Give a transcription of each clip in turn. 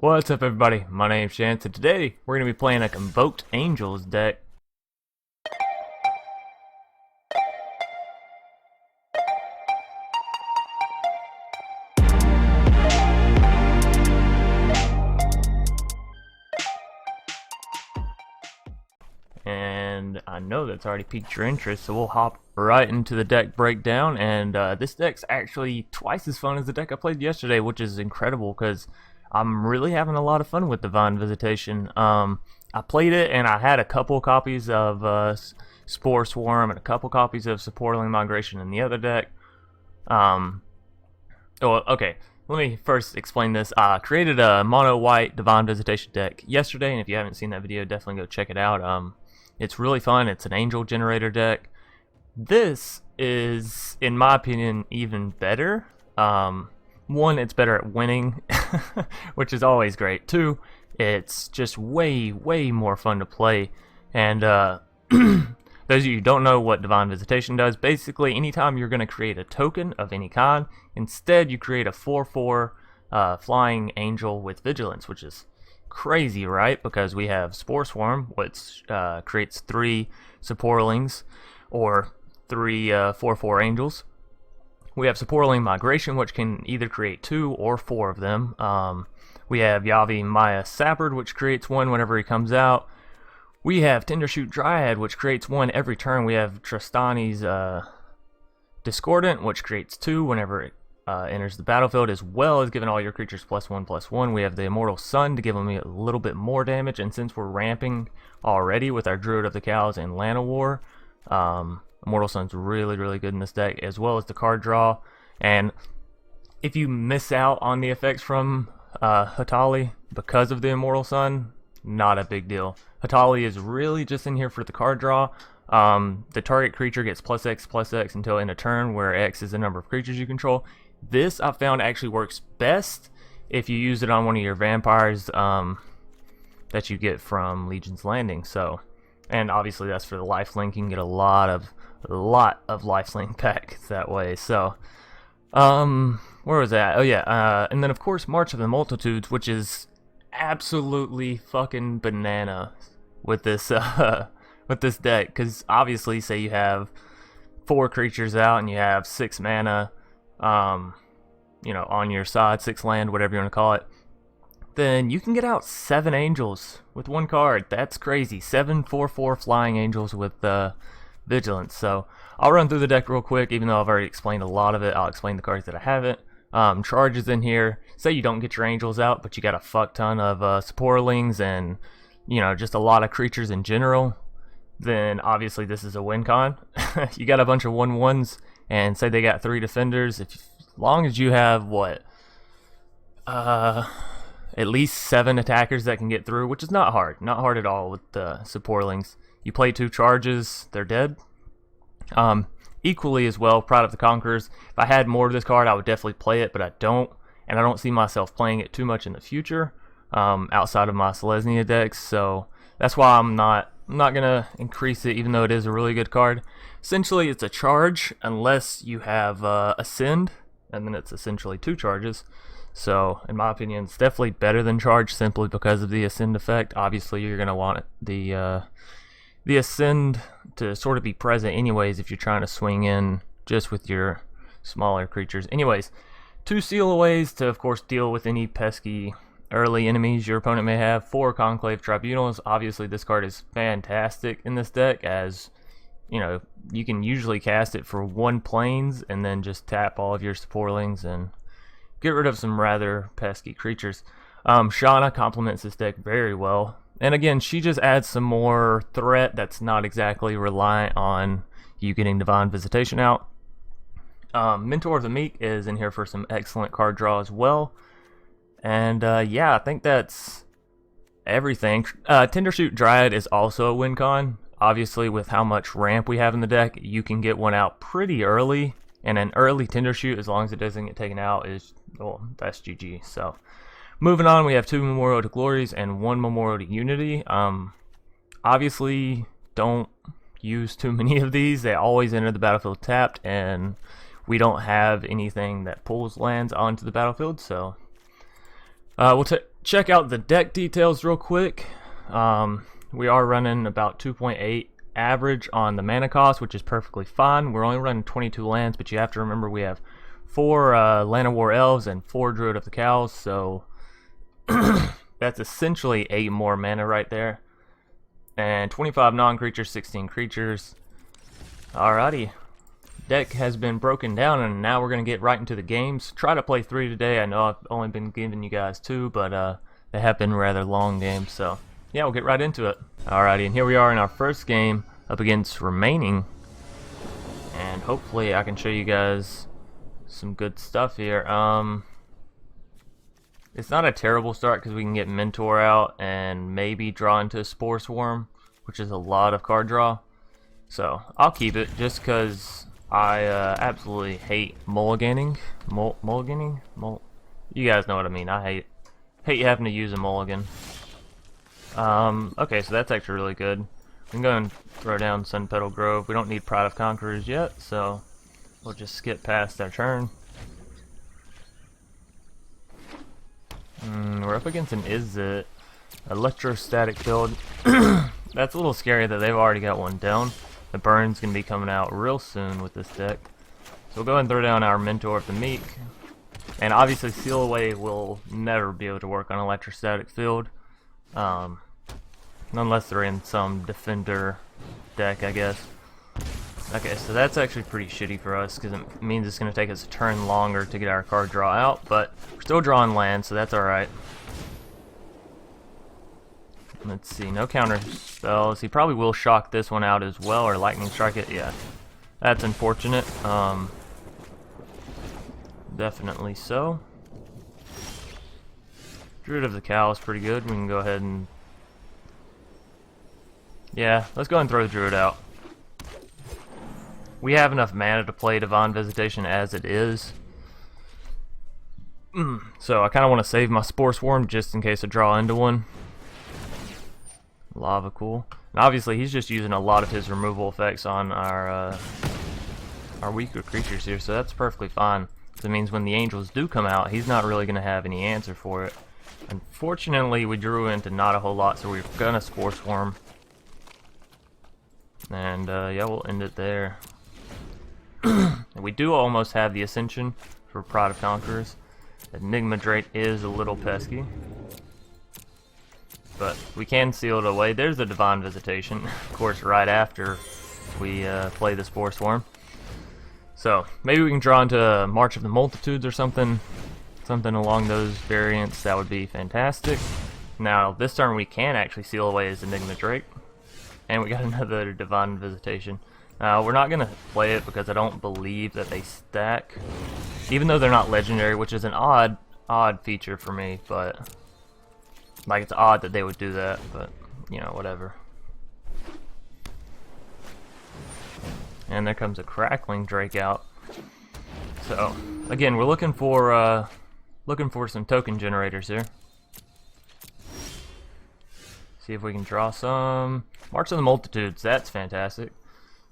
What's up, everybody? My name's Shanna. Today we're going to be playing a Convoked Angels deck. And I know that's already piqued your interest, so we'll hop right into the deck breakdown. And this deck's actually twice as fun as the deck I played yesterday, which is incredible because I'm really having a lot of fun with Divine Visitation. I played it and I had a couple copies of Spore Swarm and a couple copies of Saproling Migration in the other deck. Okay, let me first explain this. I created a mono white Divine Visitation deck yesterday, and if you haven't seen that video, definitely go check it out. It's really fun. It's an angel generator deck. This is, in my opinion, even better. One, it's better at winning, which is always great. Two, it's just way more fun to play. And those of you who don't know what Divine Visitation does, basically anytime you're going to create a token of any kind, instead you create a 4/4 flying angel with Vigilance, which is crazy, right? Because we have Spore Swarm, which creates 3 Saprolings, or 3 4/4 angels. We have Saproling Migration, which can either create 2 or 4 of them. We have Yavi Maya Sappered, which creates 1 whenever he comes out. We have Tendershoot Dryad, which creates 1 every turn. We have Tristani's Discordant, which creates 2 whenever it enters the battlefield, as well as giving all your creatures +1/+1. We have the Immortal Sun to give them a little bit more damage, and since we're ramping already with our Druid of the Cows and Llanowar, Immortal Sun's really good in this deck, as well as the card draw. And if you miss out on the effects from Huatli because of the Immortal Sun, not a big deal. Huatli is really just in here for the card draw. The target creature gets +X/+X until end of turn, where X is the number of creatures you control. This I found actually works best if you use it on one of your vampires that you get from Legion's Landing. So, and obviously that's for the lifelink. You can get a lot of lifelink packs that way. So, where was that? Oh yeah, and then of course March of the Multitudes, which is absolutely fucking banana with this with this deck, because obviously, say you have 4 creatures out and you have 6 mana, you know, on your side, 6 land, whatever you want to call it, then you can get out 7 angels with 1 card. That's crazy. 7 4/4 flying angels with Vigilance. So I'll run through the deck real quick, even though I've already explained a lot of it. I'll explain the cards that I haven't. Charges in here. Say you don't get your angels out, but you got a fuck ton of Saprolings and, you know, just a lot of creatures in general, then obviously this is a win con. You got a bunch of 1/1s, and say they got 3 defenders. As long as you have what, at least 7 attackers that can get through, which is not hard at all with the Saprolings. You play 2 charges, they're dead. Equally as well, Pride of the Conquerors. If I had more of this card, I would definitely play it, but I don't, and I don't see myself playing it too much in the future, outside of my Selesnya decks. So that's why I'm not gonna increase it, even though it is a really good card. Essentially, it's a charge unless you have Ascend, and then it's essentially 2 charges. So in my opinion, it's definitely better than charge, simply because of the Ascend effect. Obviously, you're gonna want the Ascend to sort of be present anyways if you're trying to swing in just with your smaller creatures. Anyways, 2 Sealaways to, of course, deal with any pesky early enemies your opponent may have. 4 Conclave Tribunals. Obviously, this card is fantastic in this deck, as, you know, you can usually cast it for 1 planes and then just tap all of your Saprolings and get rid of some rather pesky creatures. Shanna complements this deck very well. And again, she just adds some more threat that's not exactly reliant on you getting Divine Visitation out. Mentor of the Meek is in here for some excellent card draw as well. And yeah, I think that's everything. Tendershoot Dryad is also a win con. Obviously, with how much ramp we have in the deck, you can get one out pretty early. And an early Tendershoot, as long as it doesn't get taken out, is, well, that's GG. So, moving on, we have 2 Memorial to Glories and 1 Memorial to Unity. Obviously, don't use too many of these. They always enter the battlefield tapped, and we don't have anything that pulls lands onto the battlefield. So, we'll check out the deck details real quick. We are running about 2.8 average on the mana cost, which is perfectly fine. We're only running 22 lands, but you have to remember we have 4 Llanowar Elves and 4 Druid of the Cowl, so that's essentially 8 more mana right there. And 25 non-creatures, 16 creatures. Alrighty. Deck has been broken down, and now we're going to get right into the games. Try to play 3 today. I know I've only been giving you guys 2, but they have been rather long games, so yeah, we'll get right into it. Alrighty, and here we are in our first game up against Remaining, and hopefully I can show you guys some good stuff here. It's not a terrible start because we can get Mentor out and maybe draw into Spore Swarm, which is a lot of card draw. So I'll keep it just because I absolutely hate mulliganing. Mulliganing? You guys know what I mean. I hate having to use a mulligan. Okay, so that's actually really good. We can go and throw down Sunpetal Grove. We don't need Pride of Conquerors yet, so we'll just skip past their turn. We're up against an Izzet electrostatic build. That's a little scary that they've already got one down. The burn's going to be coming out real soon with this deck. So we'll go ahead and throw down our Mentor of the Meek. And obviously Seal Away will never be able to work on electrostatic field. Unless they're in some defender deck, I guess. Okay, so that's actually pretty shitty for us because it means it's going to take us a turn longer to get our card draw out, but we're still drawing land, so that's alright. Let's see, no counter spells. He probably will shock this one out as well, or lightning strike it. Yeah, that's unfortunate. Definitely so. Druid of the Cowl is pretty good. We can go ahead and... yeah, let's go ahead and throw the Druid out. We have enough mana to play Divine Visitation as it is. So I kind of want to save my Spore Swarm just in case I draw into one. Lava, cool. And obviously he's just using a lot of his removal effects on our weaker creatures here, so that's perfectly fine. So it means when the angels do come out, he's not really going to have any answer for it. Unfortunately, we drew into not a whole lot, so we're going to Spore Swarm. And yeah, we'll end it there. We do almost have the Ascension for Pride of Conquerors. Enigma Drake is a little pesky, but we can seal it away. There's the Divine Visitation, of course, right after we play the Spore Swarm. So maybe we can draw into March of the Multitudes or something along those variants. That would be fantastic. Now this turn we can actually seal away his Enigma Drake, and we got another Divine Visitation. We're not going to play it because I don't believe that they stack, even though they're not legendary, which is an odd feature for me, but like it's odd that they would do that, but you know, whatever. And there comes a Crackling Drake out. So again, we're looking for some token generators here. See if we can draw some. March of the Multitudes, that's fantastic.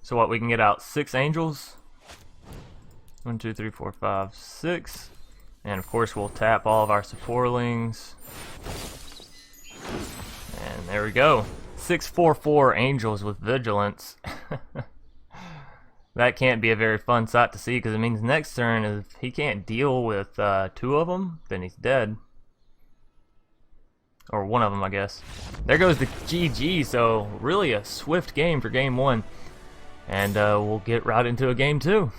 So what, we can get out 6 angels? 1, 2, 3, 4, 5, 6. And of course we'll tap all of our Saprolings. And there we go. 6/4/4 angels with Vigilance. That can't be a very fun sight to see because it means next turn if he can't deal with 2 of them, then he's dead. Or 1 of them, I guess. There goes the GG, so really a swift game for game 1. And we'll get right into a game 2.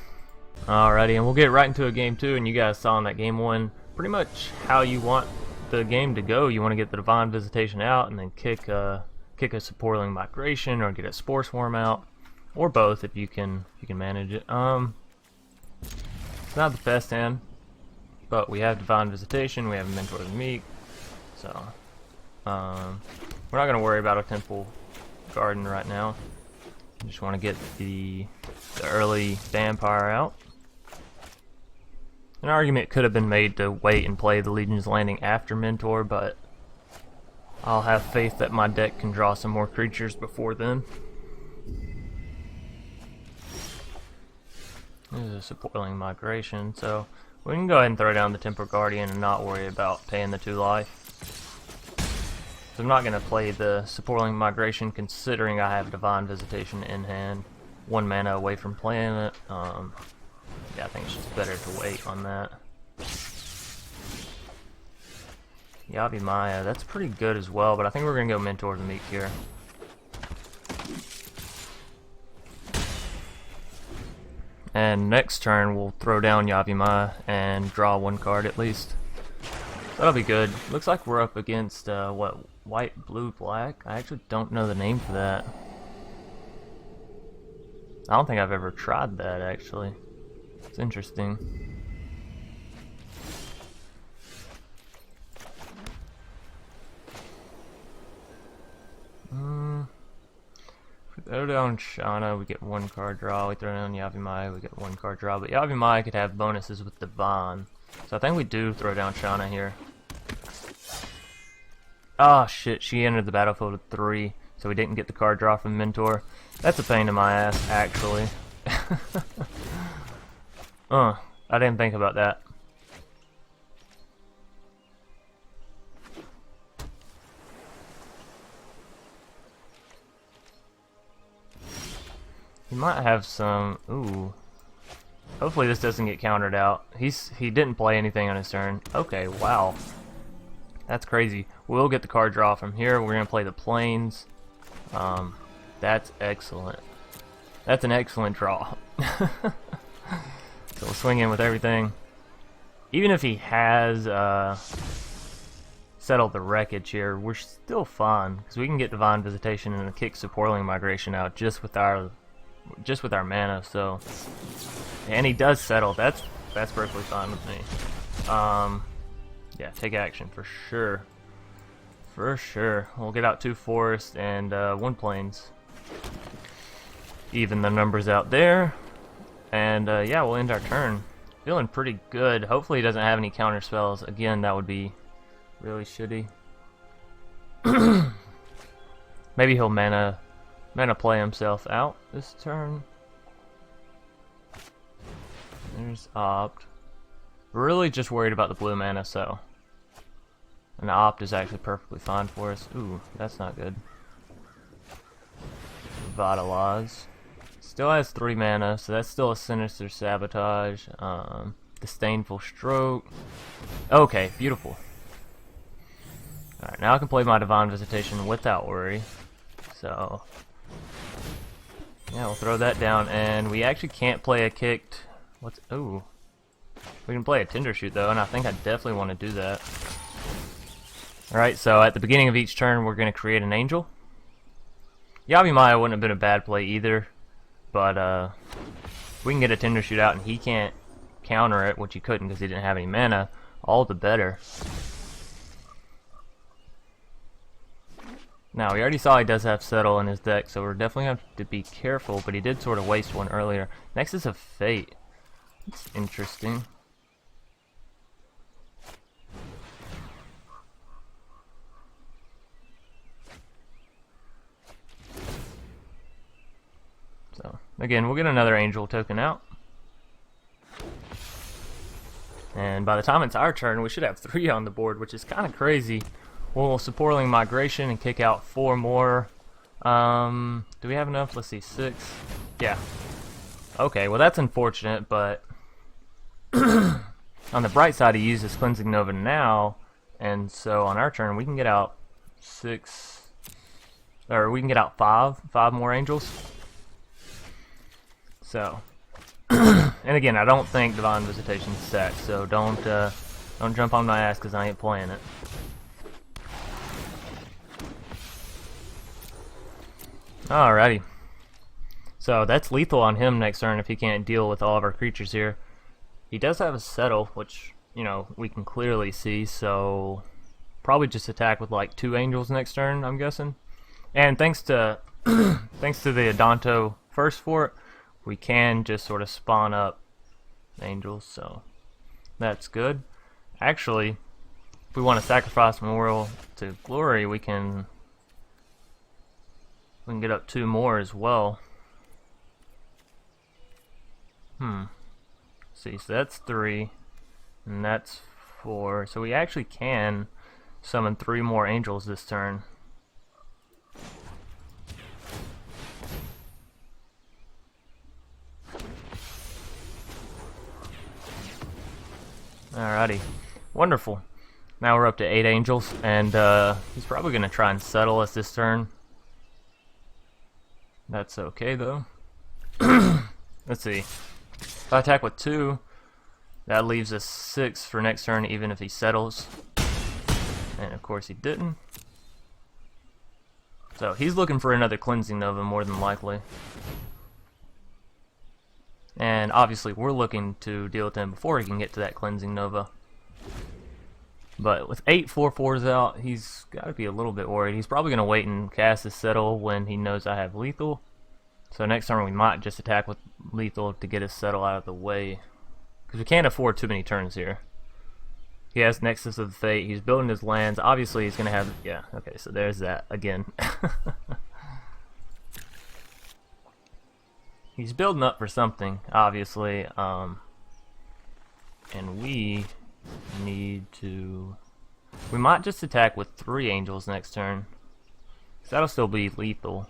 Alrighty, and we'll get right into a game 2, and you guys saw in that game 1 pretty much how you want the game to go. You want to get the Divine Visitation out and then kick a Saproling Migration or get a Spore Swarm out, or both if you can manage it. It's not the best hand, but we have Divine Visitation, we have Mentor of the Meek, so we're not going to worry about a Temple Garden right now. Just want to get the early Vampire out. An argument could have been made to wait and play the Legion's Landing after Mentor, but I'll have faith that my deck can draw some more creatures before then. This is a Saproling Migration, so we can go ahead and throw down the Temple Guardian and not worry about paying the 2 life. So I'm not going to play the Saproling Migration considering I have Divine Visitation in hand. 1 mana away from playing it. Yeah, I think it's just better to wait on that. Yavimaya, that's pretty good as well, but I think we're going to go Mentor the Meek here. And next turn we'll throw down Yavimaya and draw 1 card at least. That'll be good. Looks like we're up against, what, white, blue, black? I actually don't know the name for that. I don't think I've ever tried that, actually. It's interesting. If we throw down Shanna, we get 1 card draw. We throw down Yavimaya, we get 1 card draw. But Yavimaya could have bonuses with Divine. So I think we do throw down Shanna here. Oh shit, she entered the battlefield with 3, so we didn't get the card draw from Mentor. That's a pain in my ass, actually. I didn't think about that. He might have some... Ooh. Hopefully this doesn't get countered out. He didn't play anything on his turn. Okay, wow. That's crazy. We'll get the card draw from here. We're going to play the Plains. That's excellent. That's an excellent draw. So we'll swing in with everything. Even if he has settled the wreckage here, we're still fine because we can get Divine Visitation and kick Saproling Migration out just with our mana. So, and he does settle. That's perfectly fine with me. Yeah, take action for sure. For sure. We'll get out 2 forests and 1 plains. Even the numbers out there. And yeah, we'll end our turn. Feeling pretty good. Hopefully he doesn't have any counter spells. Again, that would be really shitty. Maybe he'll mana play himself out this turn. There's Opt. Really just worried about the blue mana, so. And the Opt is actually perfectly fine for us. Ooh, that's not good. Vitalize. Still has 3 mana, so that's still a Sinister Sabotage. Disdainful Stroke. Okay, beautiful. Alright, now I can play my Divine Visitation without worry. So, yeah, we'll throw that down, and we actually can't play a kicked... Ooh. We can play a Tender Shoot, though, and I think I definitely want to do that. Alright, so at the beginning of each turn, we're going to create an Angel. Yavimaya wouldn't have been a bad play either, but we can get a Tender Shoot out, and he can't counter it, which he couldn't because he didn't have any mana. All the better. Now, we already saw he does have Settle in his deck, so we're definitely going to have to be careful, but he did sort of waste one earlier. Next is a Fate. It's interesting. So, again, we'll get another Angel token out. And by the time it's our turn, we should have 3 on the board, which is kind of crazy. We'll Saproling Migration and kick out 4 more. Do we have enough? Let's see, 6. Yeah. Okay, well that's unfortunate, but on the bright side, he uses Cleansing Nova now, and so on our turn, we can get out 6, or we can get out 5 more Angels. So, and again, I don't think Divine Visitation is set, so don't jump on my ass because I ain't playing it. Alrighty. So that's lethal on him next turn if he can't deal with all of our creatures here. He does have a Settle, which, you know, we can clearly see, so probably just attack with like 2 Angels next turn, I'm guessing. And thanks to thanks to the Adanto first fort, we can just sort of spawn up Angels, so that's good. Actually, if we want to sacrifice Memorial to Glory, we can get up 2 more as well. See, so that's 3, and that's 4. So we actually can summon 3 more Angels this turn. Alrighty. Wonderful. Now we're up to 8 angels, and he's probably going to try and settle us this turn. That's okay, though. Let's see. If I attack with 2, that leaves us 6 for next turn, even if he settles. And of course he didn't. So he's looking for another Cleansing Nova, more than likely. And obviously we're looking to deal with him before he can get to that Cleansing Nova. But with 8 4/4s out, he's got to be a little bit worried. He's probably going to wait and cast his settle when he knows I have lethal. So next turn we might just attack with lethal to get his settle out of the way. Because we can't afford too many turns here. He has Nexus of the Fate. He's building his lands. Obviously he's going to have... Yeah, okay, so there's that again. He's building up for something, obviously. And we need to... We might just attack with 3 angels next turn. Because that'll still be lethal.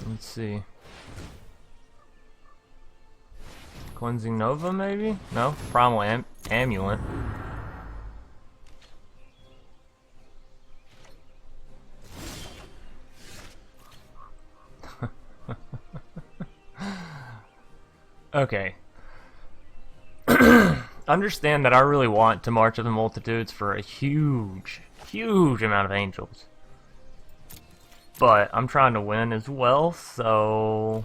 Let's see. Cleansing Nova, maybe? No? Primal Amulet. Okay. Understand that I really want to March of the Multitudes for a huge amount of angels. But I'm trying to win as well, so...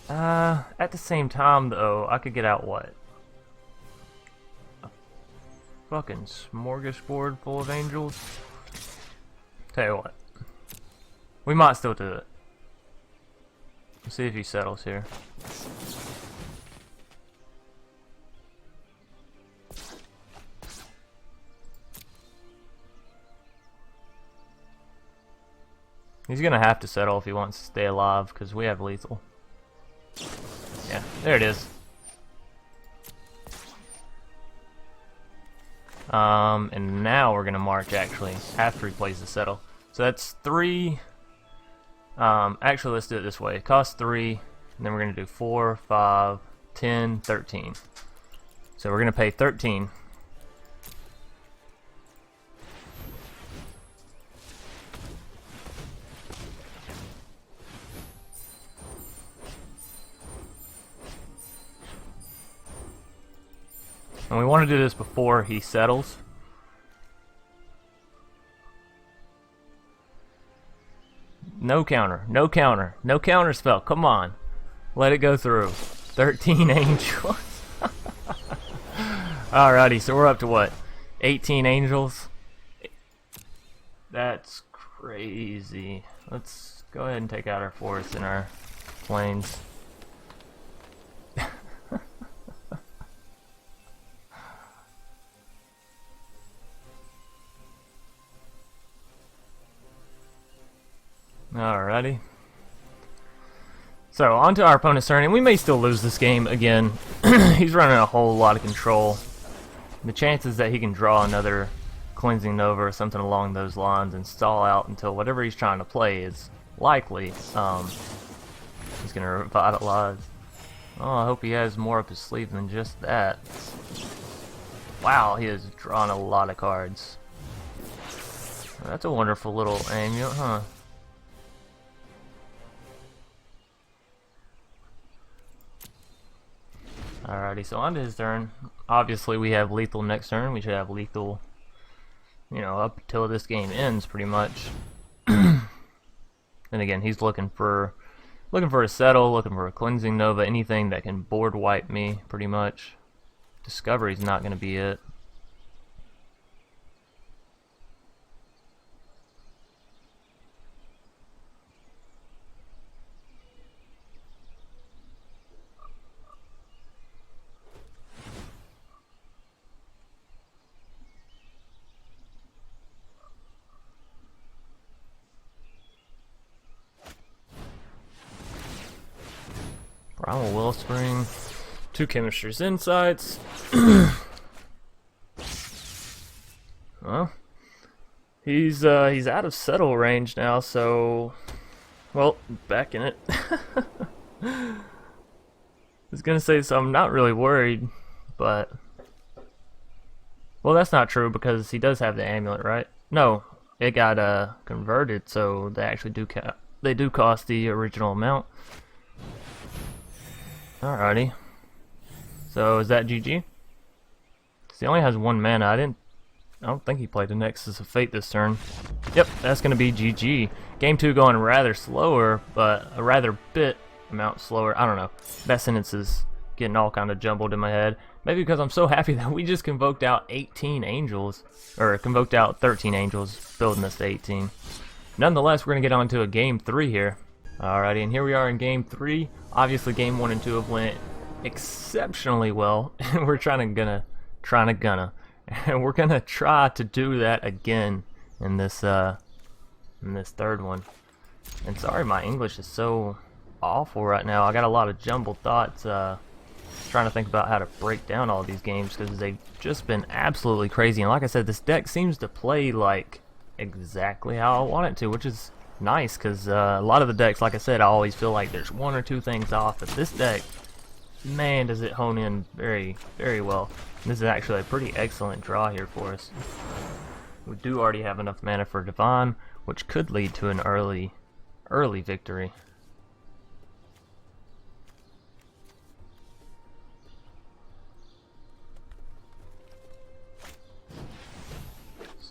at the same time, though, I could get out what? A fucking smorgasbord full of angels? Tell you what. We might still do it. Let's see if he settles here. He's gonna have to settle if he wants to stay alive, because we have lethal. Yeah, there it is. And now we're gonna march, actually, after he plays the settle. So that's 3... actually, let's do it this way. It costs 3, and then we're gonna do 4, 5, 10, 13. So we're gonna pay 13. And we want to do this before he settles. No counter, no counter, no counter spell, come on. Let it go through. 13 angels. Alrighty, so we're up to what? 18 angels? That's crazy. Let's go ahead and take out our forests and our plains. Alrighty. So, on to our opponent's turn, and we may still lose this game again. He's running a whole lot of control. The chances that he can draw another Cleansing Nova or something along those lines and stall out until whatever he's trying to play is likely. He's going to revitalize. Oh, I hope he has more up his sleeve than just that. Wow, he has drawn a lot of cards. That's a wonderful little amulet, huh? Alrighty, so on to his turn. Obviously, we have lethal next turn. We should have lethal, you know, up until this game ends, pretty much. And again, he's looking for a settle, looking for a Cleansing Nova, anything that can board wipe me, pretty much. Discovery's not going to be it. Primal Wellspring. 2 Chemistry's Insights. Well, he's out of settle range now, so, well, back in it. I was gonna say, so I'm not really worried, but, well, that's not true because he does have the amulet, right? No, it got converted, so they actually do cost the original amount. Alrighty. So is that GG? 'Cause he only has 1 mana. I don't think he played the Nexus of Fate this turn. Yep, that's gonna be GG. Game 2 going rather slower, but a rather bit amount slower. I don't know. That sentence is getting all kind of jumbled in my head. Maybe because I'm so happy that we just convoked out 18 angels, or convoked out 13 angels, building us to 18. Nonetheless, we're gonna get on to a game 3 here. Alrighty, and here we are in game 3. Obviously, game 1 and 2 have went exceptionally well, and we're trying to and we're gonna try to do that again in this third one. And sorry, my English is so awful right now. I got a lot of jumbled thoughts, trying to think about how to break down all these games because they've just been absolutely crazy. And like I said, this deck seems to play like exactly how I want it to, which is nice because a lot of the decks, like I said, I always feel like there's 1 or 2 things off, but this deck, man, does it hone in very, very well. And this is actually a pretty excellent draw here for us. We do already have enough mana for Divine, which could lead to an early victory.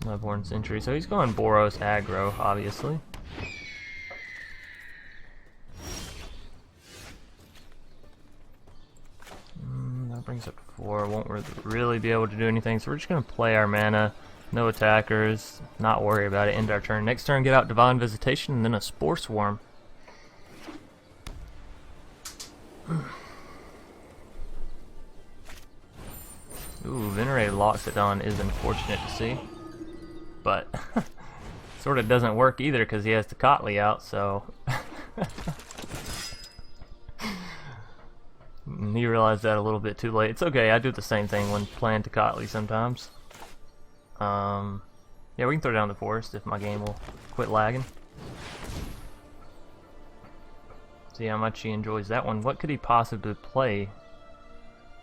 Snubhorn Sentry, so he's going Boros aggro, obviously. That brings up to 4. Won't really be able to do anything, so we're just going to play our mana. No attackers, not worry about it, end our turn. Next turn, get out Divine Visitation, and then a Spore Swarm. Ooh, Venerated Loxodon is unfortunate to see. But, sort of doesn't work either because he has the Huatli out, so... He realized that a little bit too late. It's okay, I do the same thing when playing Huatli sometimes. Yeah, we can throw down the forest if my game will quit lagging. See how much he enjoys that one. What could he possibly play?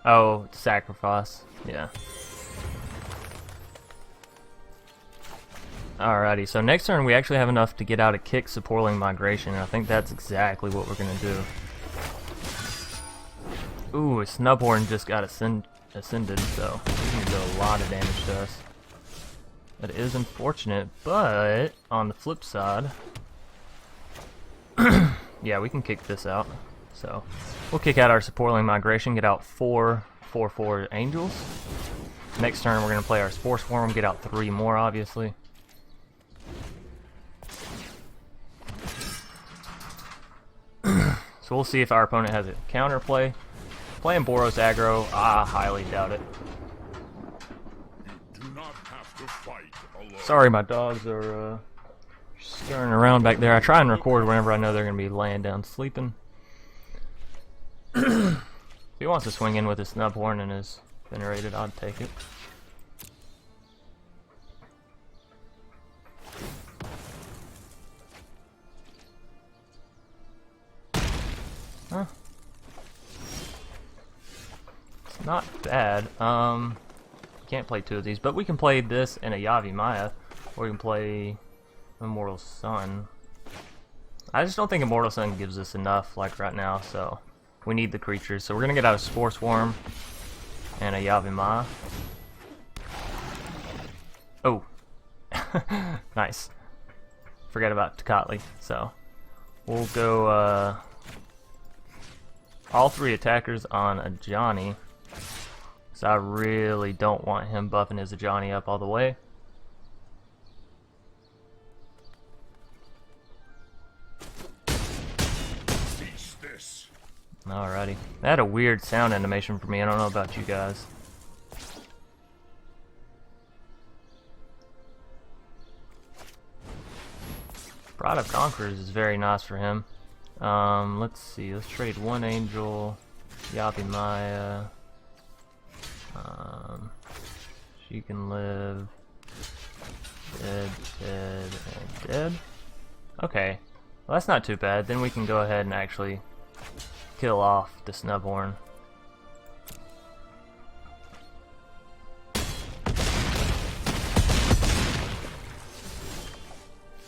Oh, Sacrifice. Yeah. Alrighty, so next turn we actually have enough to get out a kick Saproling Migration, and I think that's exactly what we're gonna do. Ooh, a Snubhorn just got ascended, so he's gonna do a lot of damage to us. That is unfortunate, but on the flip side, yeah, we can kick this out. So we'll kick out our Saproling Migration, get out 4/4/4 angels. Next turn we're gonna play our Spore Swarm, get out 3 more, obviously. So we'll see if our opponent has a counterplay. Playing Boros aggro, I highly doubt it. You do not have to fight alone. Sorry, my dogs are stirring around back there. I try and record whenever I know they're going to be laying down sleeping. If he wants to swing in with his Snubhorn and his Venerated, I'd take it. Huh. It's not bad. Can't play 2 of these, but we can play this and a Yavimaya, or we can play Immortal Sun. I just don't think Immortal Sun gives us enough, like right now, so we need the creatures. So we're gonna get out a Spore Swarm and a Yavimaya. Oh, nice. Forget about Huatli. So we'll go all 3 attackers on a Johnny. So I really don't want him buffing his Johnny up all the way. Alrighty. That had a weird sound animation for me. I don't know about you guys. Pride of Conquerors is very nice for him. Let's see. Let's trade 1 angel. Yappy Maya. She can live dead, dead, and dead. Okay, well that's not too bad. Then we can go ahead and actually kill off the Snubhorn.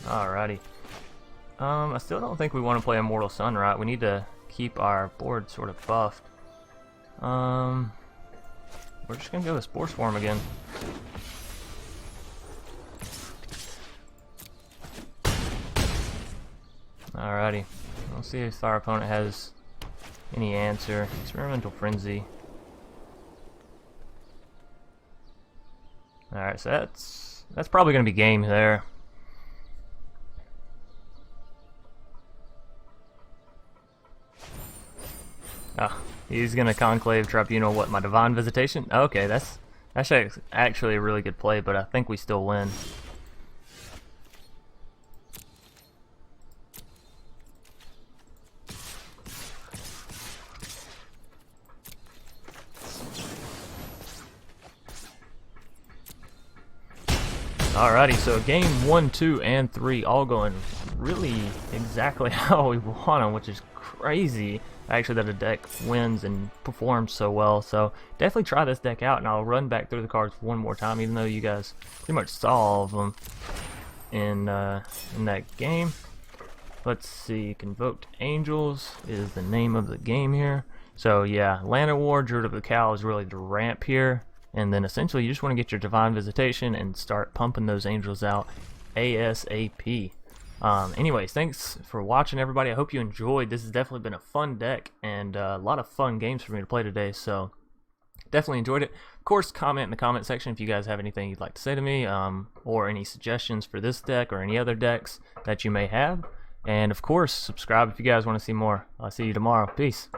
Alrighty. I still don't think we want to play Immortal Sun, right? We need to keep our board sort of buffed. We're just gonna go with Spore Swarm again. Alrighty. We'll see if our opponent has any answer. Experimental Frenzy. Alright, so that's probably gonna be game there. Oh, he's gonna Conclave Tribunal what, my Divine Visitation? Okay, that's actually a really good play, but I think we still win. Alrighty, so game 1, 2, and 3 all going really exactly how we want them, which is crazy. Actually, that a deck wins and performs so well. So definitely try this deck out, and I'll run back through the cards one more time, even though you guys pretty much saw all of them in that game. Let's see, Convoked Angels is the name of the game here. So yeah, Llanowar, Druid of the Cowl is really the ramp here. And then essentially you just want to get your Divine Visitation and start pumping those angels out ASAP. Anyways, thanks for watching, everybody. I hope you enjoyed. This has definitely been a fun deck and a lot of fun games for me to play today, so definitely enjoyed it. Of course, comment in the comment section if you guys have anything you'd like to say to me, or any suggestions for this deck or any other decks that you may have. And of course, subscribe if you guys want to see more. I'll see you tomorrow. Peace.